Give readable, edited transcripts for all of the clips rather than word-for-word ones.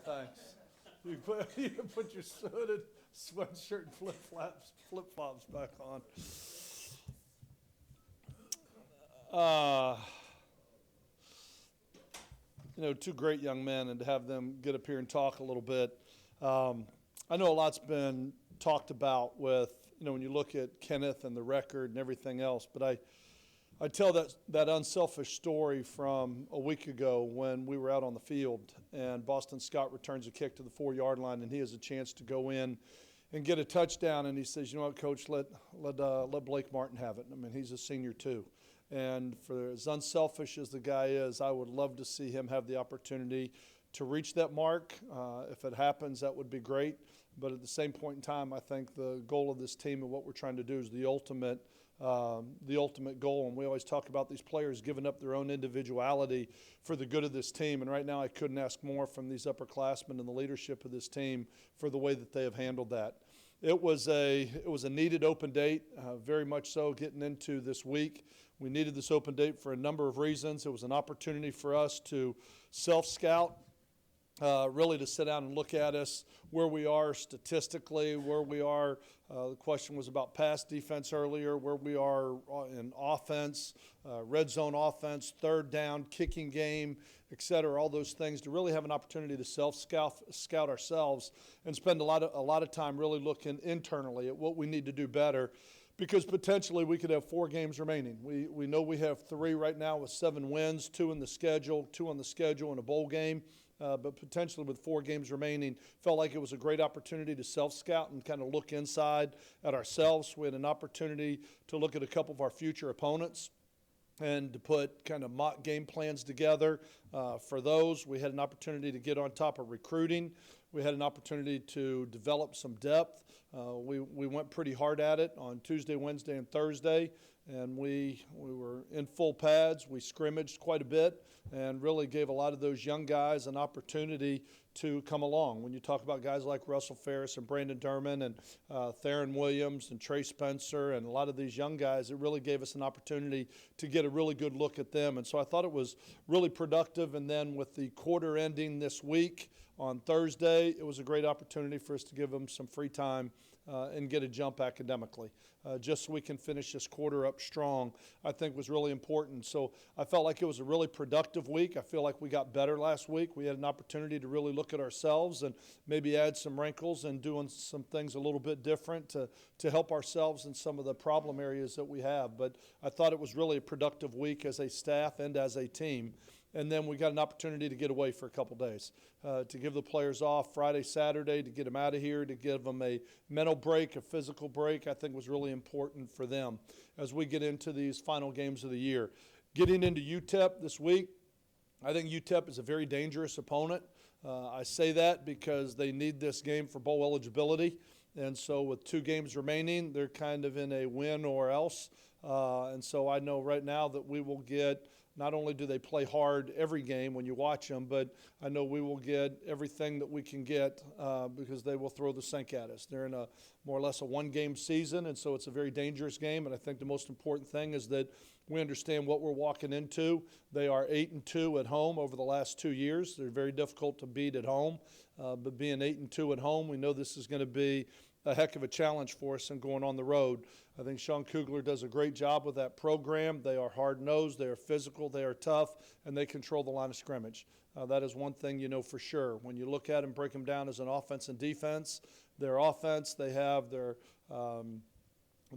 Thanks. You put your hooded sweatshirt and flip-flops back on. Uh, Two great young men, and to have them get up here and talk a little bit. I know a lot's been talked about with, when you look at Kenneth and the record and everything else, but I tell that unselfish story from a week ago when we were out on the field and Boston Scott returns a kick to the 4-yard line and he has a chance to go in and get a touchdown, and he says, "You know what, Coach, let Blake Martin have it." I mean, he's a senior too. And for as unselfish as the guy is, I would love to see him have the opportunity to reach that mark. If it happens, that would be great. But at the same point in time, I think the goal of this team and what we're trying to do is the ultimate goal. And we always talk about these players giving up their own individuality for the good of this team. And right now, I couldn't ask more from these upperclassmen and the leadership of this team for the way that they have handled that. It was a needed open date, very much so, getting into this week. We needed this open date for a number of reasons. It was an opportunity for us to self-scout, really to sit down and look at us, where we are statistically, where we are. The question was about pass defense earlier, where we are in offense, red zone offense, third down, kicking game, et cetera, all those things, to really have an opportunity to self-scout ourselves and spend a lot of time really looking internally at what we need to do better, because potentially we could have 4 games remaining. We know we have 3 right now with 7 wins, 2 on the schedule and a bowl game. But potentially with 4 games remaining, felt like it was a great opportunity to self-scout and kind of look inside at ourselves. We had an opportunity to look at a couple of our future opponents and to put kind of mock game plans together for those. We had an opportunity to get on top of recruiting. We had an opportunity to develop some depth. We went pretty hard at it on Tuesday, Wednesday, and Thursday, and we were in full pads. We scrimmaged quite a bit and really gave a lot of those young guys an opportunity to come along. When you talk about guys like Russell Ferris and Brandon Derman and Theron Williams and Trey Spencer and a lot of these young guys, it really gave us an opportunity to get a really good look at them. And so I thought it was really productive. And then with the quarter ending this week on Thursday, it was a great opportunity for us to give them some free time and get a jump academically. Just so we can finish this quarter up strong, I think was really important. So I felt like it was a really productive week. I feel like we got better last week. We had an opportunity to really look at ourselves and maybe add some wrinkles and doing some things a little bit different to help ourselves in some of the problem areas that we have. But I thought it was really a productive week as a staff and as a team. And then we got an opportunity to get away for a couple days, to give the players off Friday, Saturday, to get them out of here, to give them a mental break, a physical break, I think was really important for them as we get into these final games of the year. Getting into UTEP this week, I think UTEP is a very dangerous opponent. I say that because they need this game for bowl eligibility. And so with 2 games remaining, they're kind of in a win or else. And so I know right now that we will get, not only do they play hard every game when you watch them, but I know we will get everything that we can get because they will throw the sink at us. They're in a more or less a 1-game season, and so it's a very dangerous game. And I think the most important thing is that we understand what we're walking into. They are 8-2 at home over the last 2 years. They're very difficult to beat at home, but being 8-2 at home, we know this is going to be a heck of a challenge for us and going on the road. I think Sean Kugler does a great job with that program. They are hard-nosed, they are physical, they are tough, and they control the line of scrimmage. That is one thing you know for sure. When you look at them, break them down as an offense and defense, their offense, they have their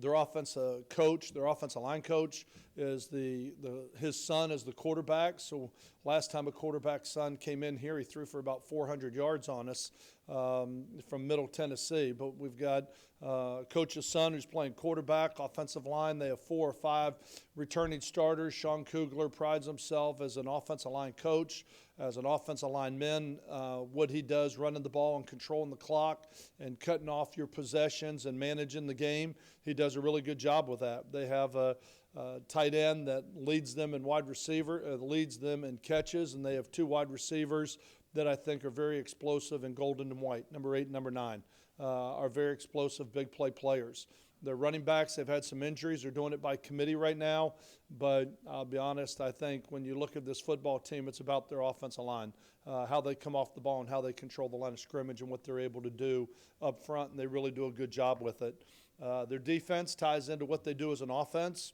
offensive coach, their offensive line coach is his son is the quarterback. So last time a quarterback's son came in here, he threw for about 400 yards on us from Middle Tennessee. But we've got coach's son who's playing quarterback, offensive line. They have 4 or 5 returning starters. Sean Kugler prides himself as an offensive line coach, as an offensive lineman, what he does running the ball and controlling the clock and cutting off your possessions and managing the game. He does a really good job with that. They have a tight end that leads them in leads them in catches, and they have 2 wide receivers that I think are very explosive in golden and white. Number 8 and number 9 are very explosive big play players. Their running backs, they've had some injuries. They're doing it by committee right now. But I'll be honest, I think when you look at this football team, it's about their offensive line, how they come off the ball and how they control the line of scrimmage and what they're able to do up front, and they really do a good job with it. Their defense ties into what they do as an offense.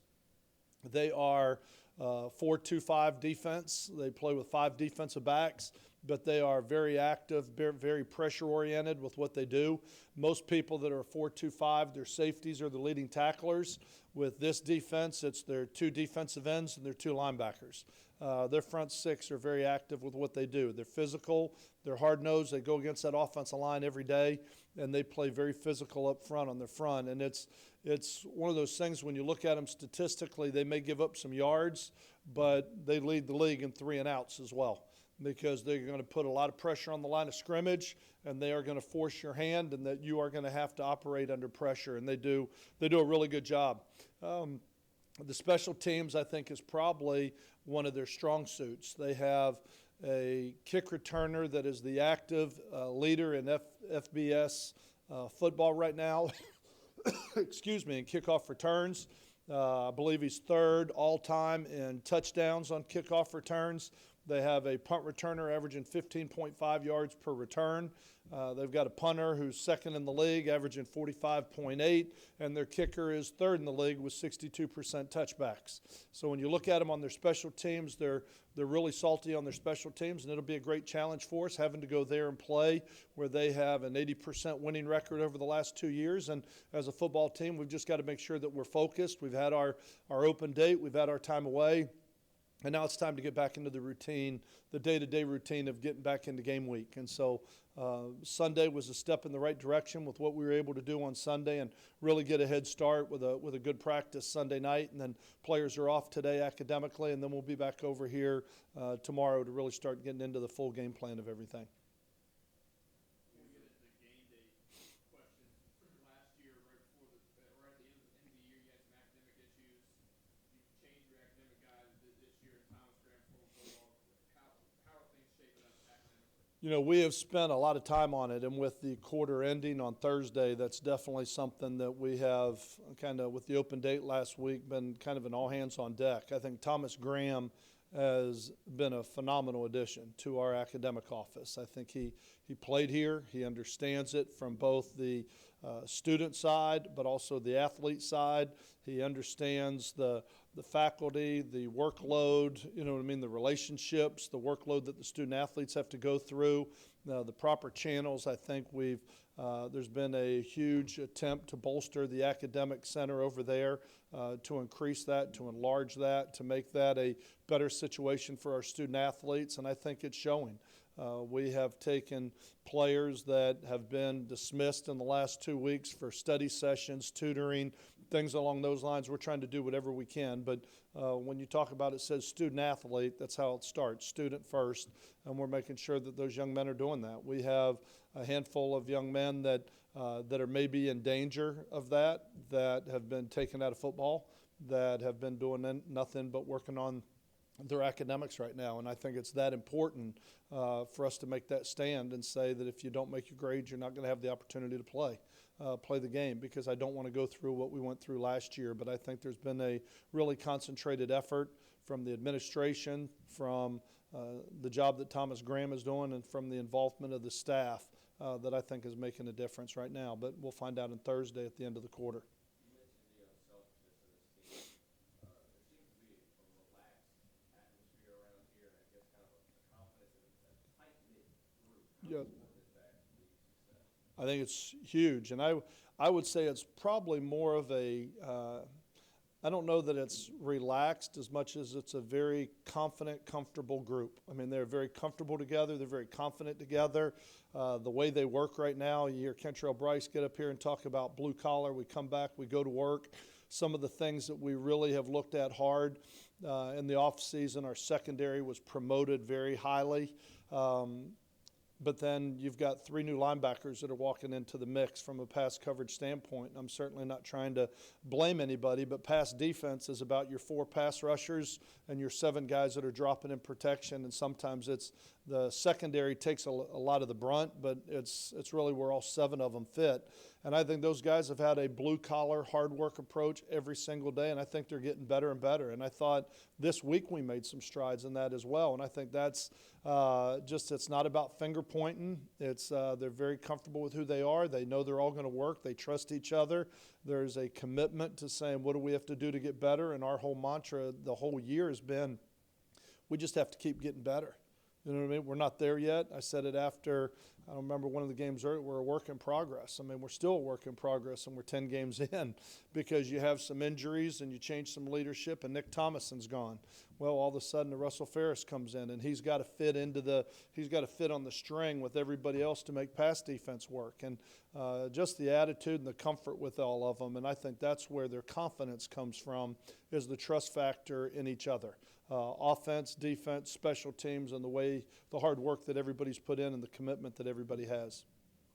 They are 4-2-5 defense. They play with 5 defensive backs, but they are very active, very pressure-oriented with what they do. Most people that are 4-2-5, their safeties are the leading tacklers. With this defense, it's their 2 defensive ends and their 2 linebackers. Their front 6 are very active with what they do. They're physical, they're hard-nosed, they go against that offensive line every day, and they play very physical up front on their front. And it's one of those things when you look at them statistically, they may give up some yards, but they lead the league in 3 and outs as well, because they're going to put a lot of pressure on the line of scrimmage, and they are going to force your hand, and that you are going to have to operate under pressure, and they do a really good job. The special teams, I think, is probably one of their strong suits. They have a kick returner that is the active leader in FBS football right now. Excuse me, in kickoff returns. I believe he's 3rd all-time in touchdowns on kickoff returns. They have a punt returner averaging 15.5 yards per return. They've got a punter who's 2nd in the league, averaging 45.8, and their kicker is 3rd in the league with 62% touchbacks. So when you look at them on their special teams, they're really salty on their special teams, and it'll be a great challenge for us having to go there and play where they have an 80% winning record over the last 2 years. And as a football team, we've just got to make sure that we're focused. We've had our open date. We've had our time away. And now it's time to get back into the routine, the day-to-day routine of getting back into game week. And so Sunday was a step in the right direction with what we were able to do on Sunday and really get a head start with a good practice Sunday night. And then players are off today academically, and then we'll be back over here tomorrow to really start getting into the full game plan of everything. You know, we have spent a lot of time on it, and with the quarter ending on Thursday, that's definitely something that we have kind of, with the open date last week, been kind of an all hands on deck. I think Thomas Graham has been a phenomenal addition to our academic office. I think he played here. He understands it from both the student side, but also the athlete side. He understands the faculty, the workload, you know what I mean, the relationships, the workload that the student athletes have to go through, the proper channels. I think there's been a huge attempt to bolster the academic center over there, to increase that, to enlarge that, to make that a better situation for our student athletes, and I think it's showing. We have taken players that have been dismissed in the last 2 weeks for study sessions, tutoring, things along those lines. We're trying to do whatever we can, but when you talk about it says student athlete, that's how it starts, student first, and we're making sure that those young men are doing that. We have a handful of young men that are maybe in danger of that have been taken out of football, that have been doing nothing but working on their academics right now, and I think it's that important for us to make that stand and say that if you don't make your grades, you're not going to have the opportunity to play the game, because I don't want to go through what we went through last year. But I think there's been a really concentrated effort from the administration, from the job that Thomas Graham is doing, and from the involvement of the staff that I think is making a difference right now. But we'll find out on Thursday at the end of the quarter. Yeah, I think it's huge, and I would say it's probably more of a I don't know that it's relaxed as much as it's a very confident, comfortable group. I mean, they're very comfortable together. They're very confident together. The way they work right now, you hear Kentrell Bryce get up here and talk about blue collar. We come back, we go to work. Some of the things that we really have looked at hard in the off season, our secondary was promoted very highly. But then you've got 3 new linebackers that are walking into the mix from a pass coverage standpoint. I'm certainly not trying to blame anybody, but pass defense is about your 4 pass rushers and your 7 guys that are dropping in protection, and sometimes it's the secondary takes a lot of the brunt, but it's really where all 7 of them fit. And I think those guys have had a blue-collar, hard work approach every single day, and I think they're getting better and better. And I thought this week we made some strides in that as well. And I think that's it's not about finger-pointing. It's they're very comfortable with who they are. They know they're all going to work. They trust each other. There's a commitment to saying, what do we have to do to get better? And our whole mantra the whole year has been, we just have to keep getting better. You know what I mean? We're not there yet. I said it after, I don't remember one of the games earlier, we're a work in progress. I mean, we're still a work in progress, and we're 10 games in because you have some injuries and you change some leadership, and Nick Thomason's gone. Well, all of a sudden, Russell Ferris comes in, and he's got to fit on the string with everybody else to make pass defense work. And just the attitude and the comfort with all of them, and I think that's where their confidence comes from, is the trust factor in each other. Offense, defense, special teams, and the hard work that everybody's put in and the commitment that everybody has.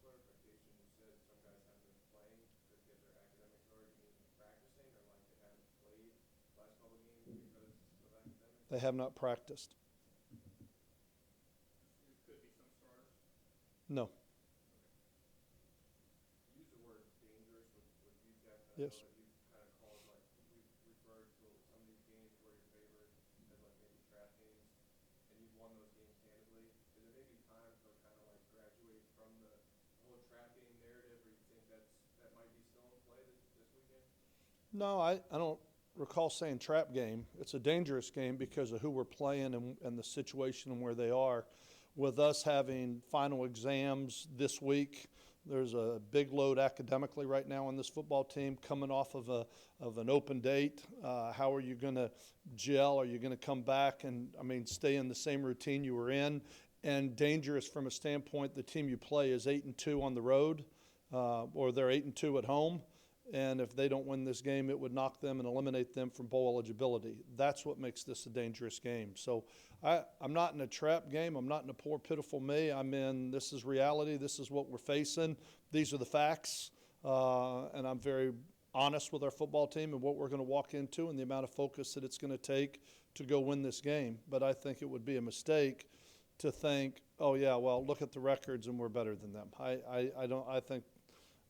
Clarification, you said some guys haven't been playing to get their academic card. You mean practicing, or like they haven't played last couple of games because of academics? They have not practiced. It could be some starters. No. You use the word dangerous with you guys. Yes. You kind of called, like, you referred to some of these games where your favorite as like maybe trap games, and you've won those games handedly. Is it maybe time to kind of like graduate from the whole trap game narrative, or you think that might be still in play this weekend? No, I don't recall saying trap game. It's a dangerous game because of who we're playing and the situation and where they are. With us having final exams this week, there's a big load academically right now on this football team coming off of an open date. How are you going to gel? Are you going to come back and, stay in the same routine you were in? And dangerous from a standpoint, the team you play is 8-2 on the road, or they're 8-2 at home. And if they don't win this game, it would knock them and eliminate them from bowl eligibility. That's what makes this a dangerous game. So I'm not in a trap game. I'm not in a poor, pitiful me. I'm in, this is reality. This is what we're facing. These are the facts. And I'm very honest with our football team and what we're going to walk into and the amount of focus that it's going to take to go win this game. But I think it would be a mistake to think, oh, yeah, well, look at the records and we're better than them. I think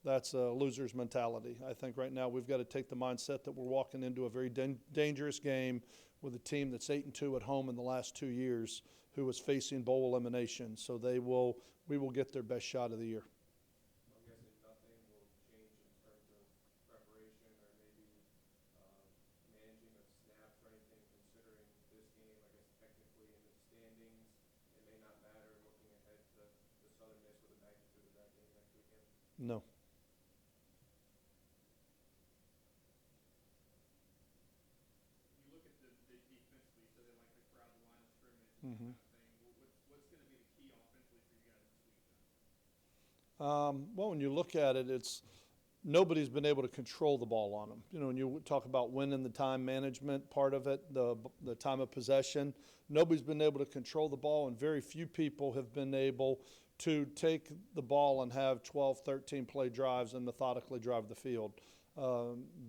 that's a loser's mentality. I think right now we've got to take the mindset that we're walking into a very dangerous game with a team that's 8-2 at home in the last 2 years who is facing bowl elimination. So we will get their best shot of the year. I'm guessing nothing will change in terms of preparation or maybe managing of snaps or anything, considering this game, I guess technically in the standings, it may not matter looking ahead to the Southern Miss with the magnitude of that game next weekend. No. Mm-hmm. What's going to be the key offensively for you guys this week then? Well, when you look at it, nobody's been able to control the ball on them. You know, when you talk about winning the time management part of it, the time of possession, nobody's been able to control the ball, and very few people have been able to take the ball and have 12, 13 play drives and methodically drive the field.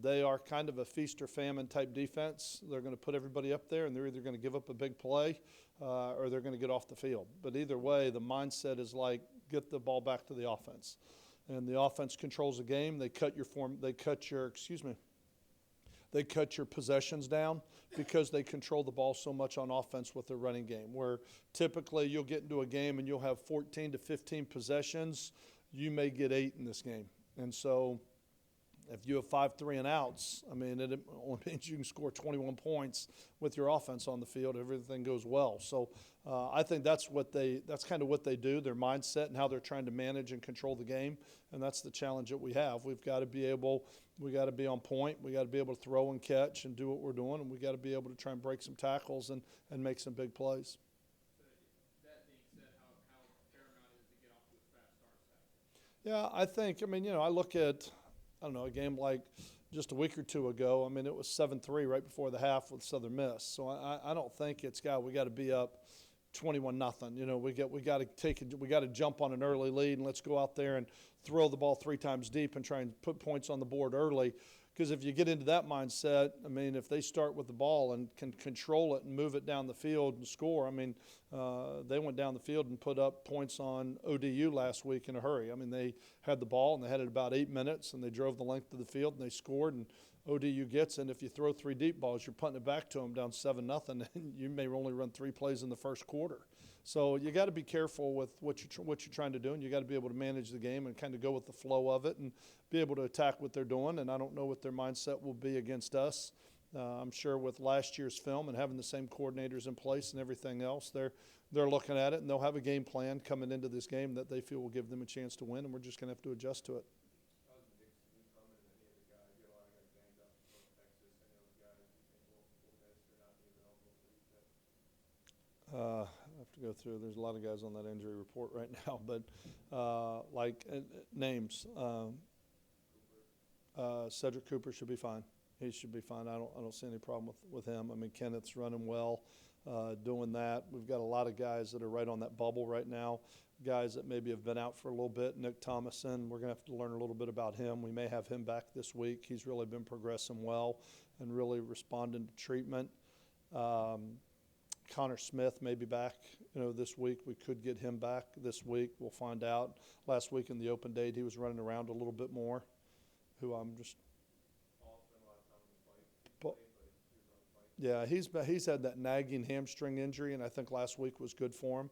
They are kind of a feast or famine type defense. They're going to put everybody up there, and they're either going to give up a big play or they're going to get off the field. But either way, the mindset is like, get the ball back to the offense. And the offense controls the game. They cut your possessions down because they control the ball so much on offense with their running game, where typically you'll get into a game and you'll have 14 to 15 possessions. You may get 8 in this game. And so if you have 5 3-and-outs, it only means you can score 21 points with your offense on the field. Everything goes well. So I think that's kind of what they do, their mindset and how they're trying to manage and control the game. And that's the challenge that we have. We got to be on point. We got to be able to throw and catch and do what we're doing. And we got to be able to try and break some tackles and make some big plays. So that being said, how paramount is it to get off to a fast start Saturday? Yeah, I think, I look at, a game like just a week or two ago. It was 7-3 right before the half with Southern Miss. So I don't think we got to be up 21-0. We got to jump on an early lead and let's go out there and throw the ball 3 times deep and try and put points on the board early. Because if you get into that mindset, I mean, if they start with the ball and can control it and move it down the field and score, I mean, they went down the field and put up points on ODU last week in a hurry. I mean, they had the ball and they had it about 8 minutes and they drove the length of the field and they scored, and ODU gets it. And if you throw 3 deep balls, you're punting it back to them down 7-0, and you may only run 3 plays in the first quarter. So you got to be careful with what you're trying to do, and you got to be able to manage the game and kind of go with the flow of it and be able to attack what they're doing. And I don't know what their mindset will be against us. I'm sure with last year's film and having the same coordinators in place and everything else, they're looking at it, and they'll have a game plan coming into this game that they feel will give them a chance to win, and we're just going to have to adjust to it. I have to go through. There's a lot of guys on that injury report right now, but names. Cedric Cooper should be fine. He should be fine. I don't see any problem with him. I mean, Kenneth's running well, doing that. We've got a lot of guys that are right on that bubble right now. Guys that maybe have been out for a little bit. Nick Thomason, we're going to have to learn a little bit about him. We may have him back this week. He's really been progressing well and really responding to treatment. Connor Smith may be back, this week. We could get him back this week. We'll find out. Last week in the open date, he was running around a little bit more. Yeah, he's had that nagging hamstring injury, and I think last week was good for him,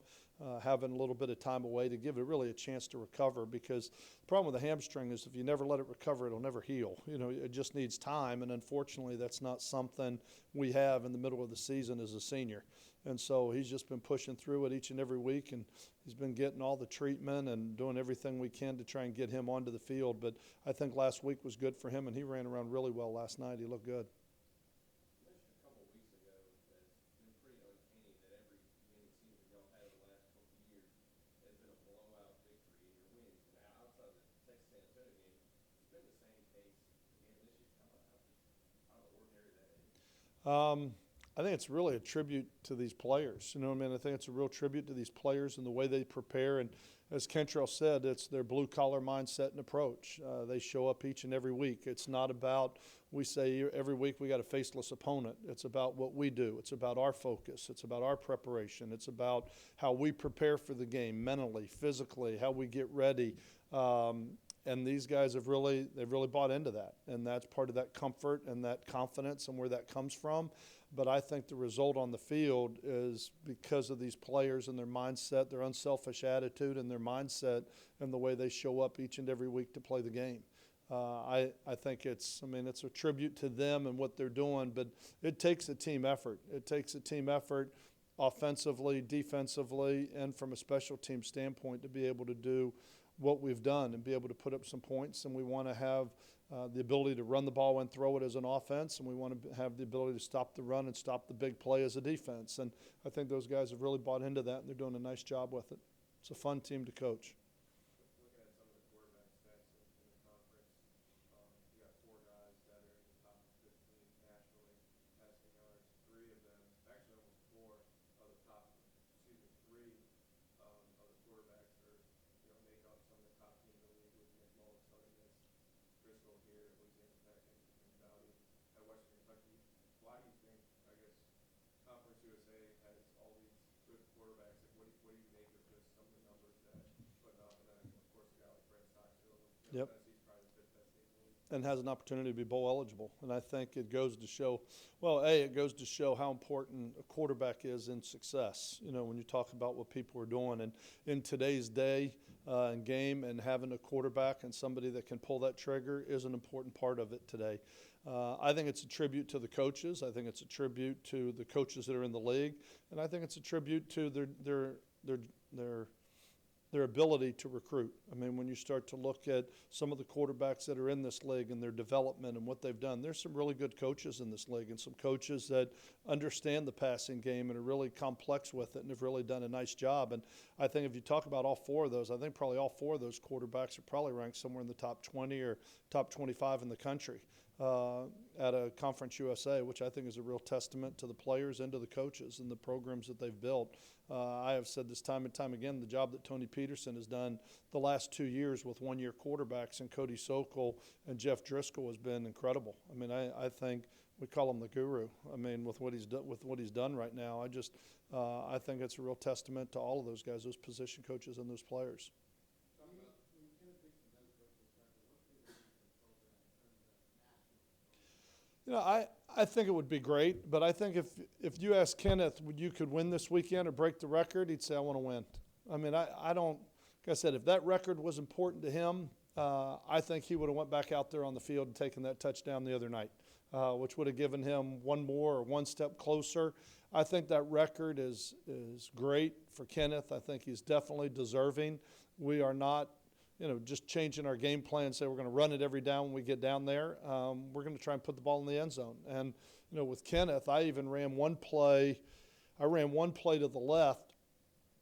having a little bit of time away to give it really a chance to recover, because the problem with the hamstring is if you never let it recover, it'll never heal. It just needs time, and unfortunately that's not something we have in the middle of the season as a senior. And so he's just been pushing through it each and every week, and he's been getting all the treatment and doing everything we can to try and get him onto the field. But I think last week was good for him, and he ran around really well last night. He looked good. I think it's really a tribute to these players. I think it's a real tribute to these players and the way they prepare. And as Kentrell said, it's their blue-collar mindset and approach. They show up each and every week. It's not about, we say every week we got a faceless opponent. It's about what we do. It's about our focus. It's about our preparation. It's about how we prepare for the game mentally, physically, how we get ready. And these guys they've really bought into that, and that's part of that comfort and that confidence and where that comes from. But I think the result on the field is because of these players and their mindset, their unselfish attitude and their mindset and the way they show up each and every week to play the game. I think it's a tribute to them and what they're doing, but it takes a team effort. It takes a team effort offensively, defensively, and from a special team standpoint to be able to do what we've done and be able to put up some points. And we want to have the ability to run the ball and throw it as an offense, and we want to have the ability to stop the run and stop the big play as a defense. And I think those guys have really bought into that, and they're doing a nice job with it. It's a fun team to coach. Yep. And has an opportunity to be bowl eligible. And I think it goes to show, it goes to show how important a quarterback is in success. When you talk about what people are doing, and in today's day and game, and having a quarterback and somebody that can pull that trigger is an important part of it today. I think it's a tribute to the coaches. I think it's a tribute to the coaches that are in the league, and I think it's a tribute to their ability to recruit. When you start to look at some of the quarterbacks that are in this league and their development and what they've done, there's some really good coaches in this league and some coaches that understand the passing game and are really complex with it and have really done a nice job. And I think if you talk about all four of those, I think probably all four of those quarterbacks are probably ranked somewhere in the top 20 or top 25 in the country. at a Conference USA, which I think is a real testament to the players and to the coaches and the programs that they've built. I have said this time and time again, the job that Tony Peterson has done the last 2 years with one-year quarterbacks and Cody Sokol and Jeff Driscoll has been incredible. I mean, I think we call him the guru. I mean, with what he's done right now, I think it's a real testament to all of those guys, those position coaches and those players. You know, I think it would be great, but I think if you ask Kenneth, would you could win this weekend or break the record, he'd say, I want to win. I mean, I don't, like I said, if that record was important to him, I think he would have went back out there on the field and taken that touchdown the other night, which would have given him one more or one step closer. I think that record is great for Kenneth. I think he's definitely deserving. We are not, just changing our game plan, say we're going to run it every down when we get down there. We're going to try and put the ball in the end zone. And, with Kenneth, I even ran one play. I ran one play to the left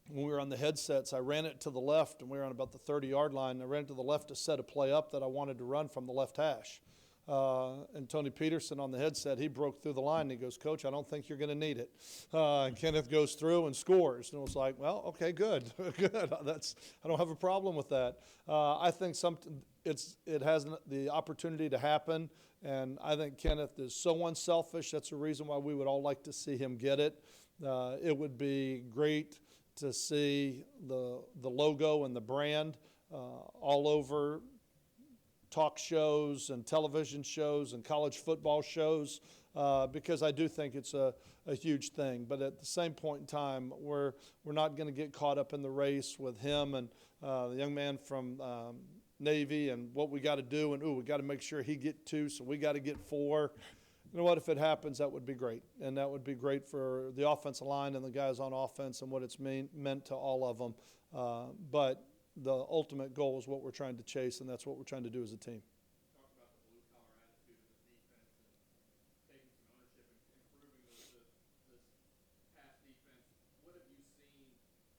when we were on the headsets. I ran it to the left, and we were on about the 30-yard line. I ran it to the left to set a play up that I wanted to run from the left hash. And Tony Peterson on the headset, he broke through the line, and he goes, Coach, I don't think you're going to need it. And Kenneth goes through and scores. And it was like, well, okay, good. Good. I don't have a problem with that. I think it has the opportunity to happen, and I think Kenneth is so unselfish. That's the reason why we would all like to see him get it. It would be great to see the logo and the brand all over talk shows and television shows and college football shows, because I do think it's a huge thing. But at the same point in time, we're not going to get caught up in the race with him and the young man from Navy and what we got to do, and we got to make sure he get 2, so we got to get 4. You know what, if it happens, that would be great. And that would be great for the offensive line and the guys on offense and what it's meant to all of them. But the ultimate goal is what we're trying to chase, and that's what we're trying to do as a team. Talk about the blue-collar attitude of the defense and taking some ownership and improving this pass defense. What have you seen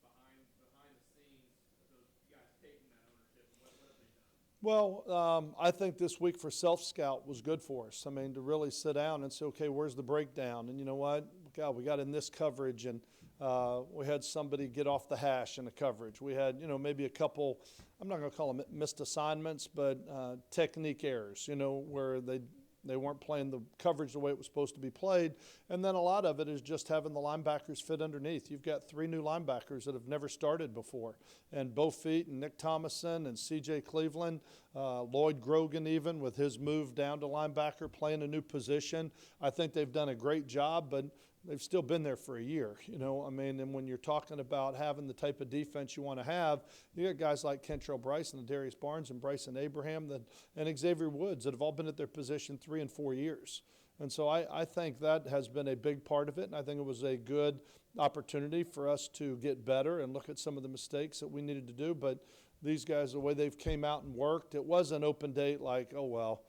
behind the scenes of those guys taking that ownership, and what have they done? Well, I think this week for self-scout was good for us. I mean, to really sit down and say, okay, where's the breakdown? And you know what? God, we got in this coverage, and we had somebody get off the hash in the coverage. We had, maybe a couple, I'm not going to call them missed assignments, but technique errors, where they weren't playing the coverage the way it was supposed to be played. And then a lot of it is just having the linebackers fit underneath. You've got 3 new linebackers that have never started before. And Bo Feet and Nick Thomason and C.J. Cleveland, Lloyd Grogan even with his move down to linebacker, playing a new position. I think they've done a great job, but they've still been there for a year, and when you're talking about having the type of defense you want to have, you got guys like Kentrell Bryson and Darius Barnes and Bryson Abraham and Xavier Woods that have all been at their position 3 and 4 years. And so I think that has been a big part of it, and I think it was a good opportunity for us to get better and look at some of the mistakes that we needed to do. But these guys, the way they've came out and worked, it was an open date like, oh, well,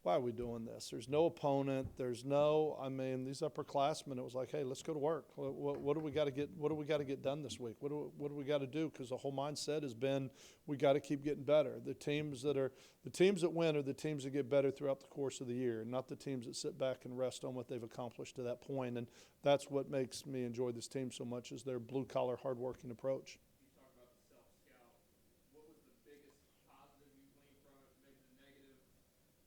why are we doing this? There's no opponent. There's no, these upperclassmen, it was like, hey, let's go to work. What do we got to get? What do we got to get done this week? What do we got to do? Because the whole mindset has been we got to keep getting better. The teams that win are the teams that get better throughout the course of the year, not the teams that sit back and rest on what they've accomplished to that point. And that's what makes me enjoy this team so much is their blue-collar, hard-working approach. You talk about the self-scout. What was the biggest positive you gleaned from it, maybe the negative,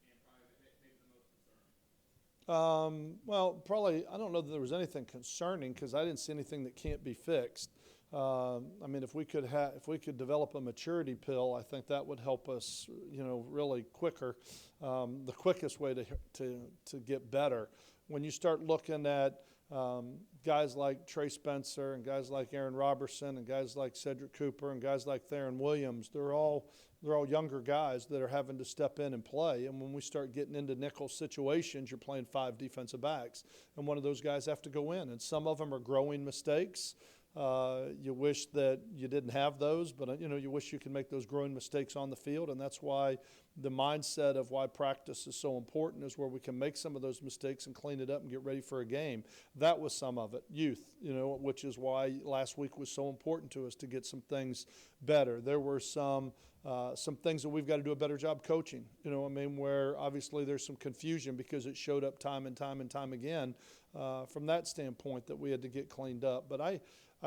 and probably maybe the most concerning? Well, probably, I don't know that there was anything concerning because I didn't see anything that can't be fixed. If we could develop a maturity pill, I think that would help us, really quicker. The quickest way to get better. When you start looking at guys like Trey Spencer and guys like Aaron Robertson and guys like Cedric Cooper and guys like Theron Williams, they're all younger guys that are having to step in and play. And when we start getting into nickel situations, you're playing 5 defensive backs. And one of those guys have to go in. And some of them are growing mistakes. You wish that you didn't have those, but you wish you could make those growing mistakes on the field, and that's why the mindset of why practice is so important is where we can make some of those mistakes and clean it up and get ready for a game. That was some of it. Youth, which is why last week was so important to us to get some things better. There were some things that we've got to do a better job coaching, where obviously there's some confusion because it showed up time and time and time again from that standpoint that we had to get cleaned up. But I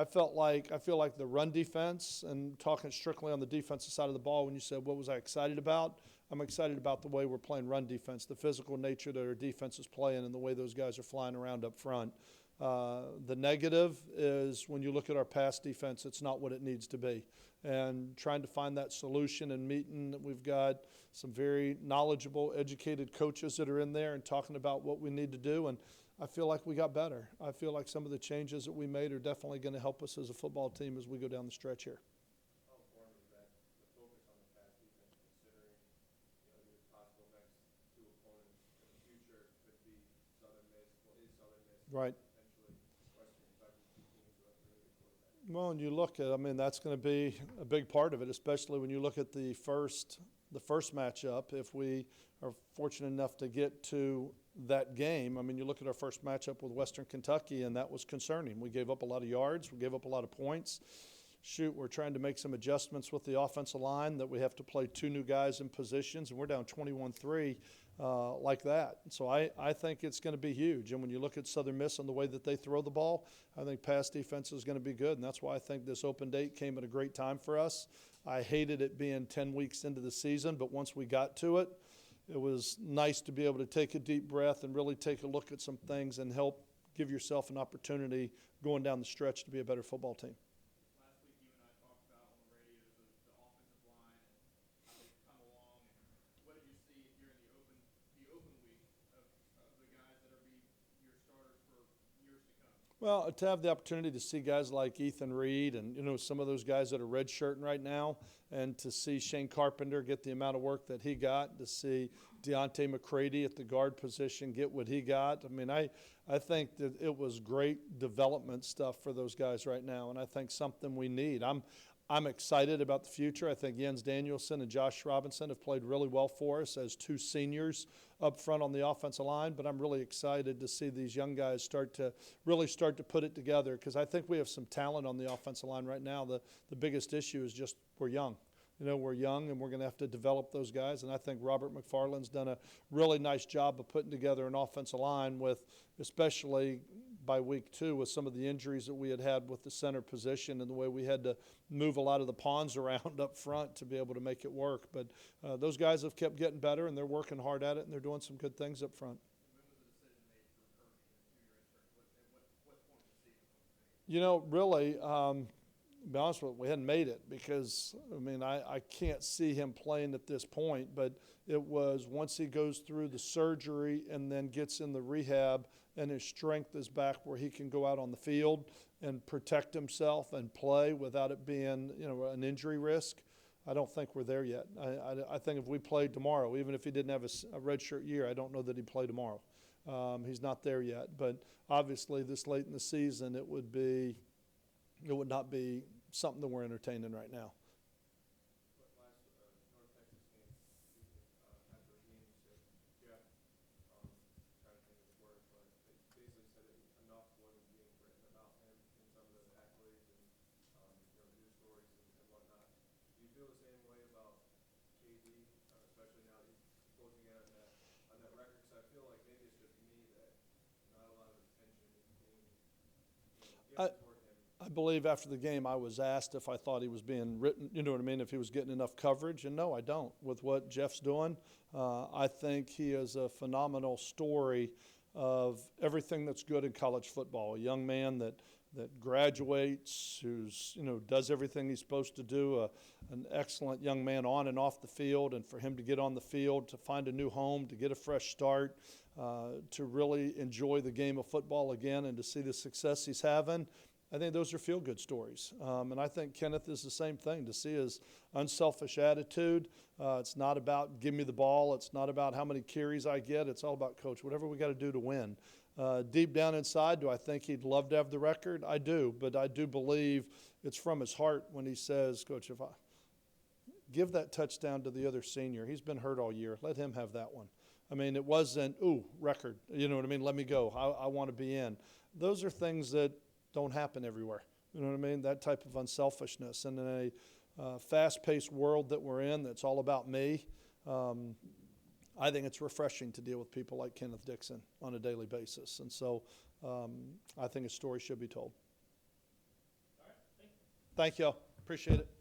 feel like the run defense, and talking strictly on the defensive side of the ball, when you said what was I excited about, I'm excited about the way we're playing run defense, the physical nature that our defense is playing, and the way those guys are flying around up front. The negative is when you look at our pass defense, it's not what it needs to be. And trying to find that solution and meeting, we've got some very knowledgeable, educated coaches that are in there and talking about what we need to do. And I feel like we got better. I feel like some of the changes that we made are definitely going to help us as a football team as we go down the stretch here. How important is that, the focus on the pass defense, considering, your possible next two opponents in the future could be Southern Miss, Right. potentially Western Kentucky, two teams who have really good quarterbacks. Well, and you look at, that's going to be a big part of it, especially when you look at the first matchup. If we are fortunate enough to get to that game, you look at our first matchup with Western Kentucky, and that was concerning. We gave up a lot of yards. We gave up a lot of points. We're trying to make some adjustments with the offensive line that we have to play two new guys in positions, and we're down 21-3 like that. So I think it's going to be huge. And when you look at Southern Miss and the way that they throw the ball, I think pass defense is going to be good, and that's why I think this open date came at a great time for us. I hated it being 10 weeks into the season, but once we got to it, it was nice to be able to take a deep breath and really take a look at some things and help give yourself an opportunity going down the stretch to be a better football team. Last week, you and I talked about on the radio the offensive line and how they've come along. And what did you see during the open week of the guys that are be your starters for years to come? Well, to have the opportunity to see guys like Ethan Reed and some of those guys that are redshirting right now, and to see Shane Carpenter get the amount of work that he got, to see Deontay McCready at the guard position get what he got. I think that it was great development stuff for those guys right now, and I think something we need. I'm excited about the future. I think Jens Danielson and Josh Robinson have played really well for us as two seniors up front on the offensive line, but I'm really excited to see these young guys start to put it together, because I think we have some talent on the offensive line right now. The biggest issue is just we're young. We're young, and we're going to have to develop those guys, and I think Robert McFarland's done a really nice job of putting together an offensive line with, especially by week 2, with some of the injuries that we had with the center position and the way we had to move a lot of the pawns around up front to be able to make it work. But those guys have kept getting better, and they're working hard at it, and they're doing some good things up front. When was the decision made for Kirby and 2-year intern? What point of the season was it made? Really, to be honest with you, we hadn't made it because, I can't see him playing at this point, but it was once he goes through the surgery and then gets in the rehab and his strength is back where he can go out on the field and protect himself and play without it being, an injury risk. I don't think we're there yet. I think if we played tomorrow, even if he didn't have a redshirt year, I don't know that he'd play tomorrow. He's not there yet, but obviously this late in the season, it would not be something that we're entertaining right now. Last North Texas game, after the game, you said Jeff, trying to think of the word, but they basically said that enough wasn't being written about him in some of the accolades and news stories and whatnot. Do you feel the same way about KD, especially now that he's closing out on that record? Because I feel like maybe it's just me that not a lot of attention is being given toward him. I believe after the game I was asked if I thought he was being written, if he was getting enough coverage, and no, I don't. With what Jeff's doing, I think he is a phenomenal story of everything that's good in college football. A young man that graduates, who's does everything he's supposed to do, an excellent young man on and off the field, and for him to get on the field, to find a new home, to get a fresh start, to really enjoy the game of football again, and to see the success he's having, I think those are feel-good stories. And I think Kenneth is the same thing, to see his unselfish attitude. It's not about give me the ball. It's not about how many carries I get. It's all about, coach, whatever we got to do to win. Deep down inside, do I think he'd love to have the record? I do, but I do believe it's from his heart when he says, Coach, if I give that touchdown to the other senior, he's been hurt all year, let him have that one. I mean, it wasn't, ooh, record, you know what I mean, let me go, I want to be in. Those are things that don't happen everywhere, you know what I mean, that type of unselfishness. And in a fast-paced world that we're in that's all about me, I think it's refreshing to deal with people like Kenneth Dixon on a daily basis. And so I think a story should be told. All right, thank you. Thank y'all. Appreciate it.